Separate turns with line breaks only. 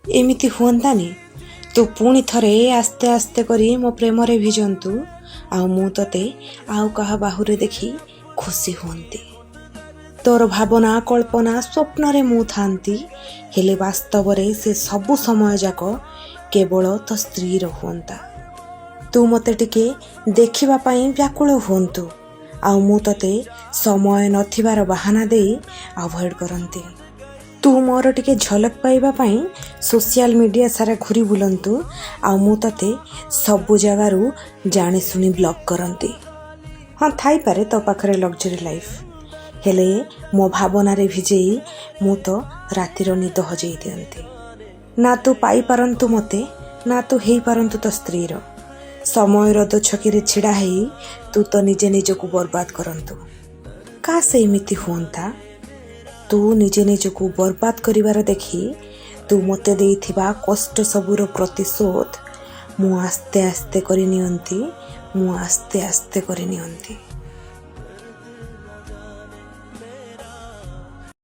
ଏମିତି ହୁଅନ୍ତାନି ତୁ ପୁଣି ଥରେ ଆସ୍ତେ ଆସ୍ତେ କରି ମୋ ପ୍ରେମରେ ଭିଜନ୍ତୁ, ଆଉ ମୁଁ ତତେ ଆଉ କାହା ବାହୁରେ ଦେଖି ଖୁସି ହୁଅନ୍ତି। ତୋର ଭାବନା କଳ୍ପନା ସ୍ୱପ୍ନରେ ମୁଁ ଥାନ୍ତି, ହେଲେ ବାସ୍ତବରେ ସେ ସବୁ ସମୟ ଯାକ କେବଳ ତୋ ସ୍ତ୍ରୀର ହୁଅନ୍ତା। ତୁ ମୋତେ ଟିକେ ଦେଖିବା ପାଇଁ ବ୍ୟାକୁଳ ହୁଅନ୍ତୁ, ଆଉ ମୁଁ ତତେ ସମୟ ନଥିବାର ବାହାନା ଦେଇ ଆଭଏଡ଼ କରନ୍ତି। ତୁ ମୋର ଟିକେ ଝଲକ ପାଇବା ପାଇଁ ସୋସିଆଲ ମିଡ଼ିଆ ସାରା ଘୁରି ବୁଲନ୍ତୁ, ଆଉ ମୁଁ ତତେ ସବୁ ଜାଗାରୁ ଜାଣି ଶୁଣି ବ୍ଲକ୍ କରନ୍ତି। ହଁ, ଥାଇପାରେ ତୋ ପାଖରେ ଲକ୍ଜରୀ ଲାଇଫ୍, ହେଲେ ମୋ ଭାବନାରେ ଭିଜେଇ ମୁଁ ତ ରାତିର ନିଦ ହଜେଇ ଦିଅନ୍ତି। ନା ତୁ ପାଇପାରନ୍ତୁ ମୋତେ, ନା ତୁ ହେଇପାରନ୍ତୁ ତୋ ସ୍ତ୍ରୀର। ସମୟର ଦୋଛକିରେ ଛିଡ଼ା ହେଇ ତୁ ତ ନିଜେ ନିଜକୁ ବର୍ବାଦ କରନ୍ତୁ। କାଶ ଏମିତି ହୁଅନ୍ତା, ତୁ ନିଜେ ନିଜକୁ ବର୍ବାଦ କରିବାର ଦେଖି ତୁ ମୋତେ ଦେଇଥିବା କଷ୍ଟ ସବୁର ପ୍ରତିଶୋଧ ମୁଁ ଆସ୍ତେ ଆସ୍ତେ କରି ନିଅନ୍ତି।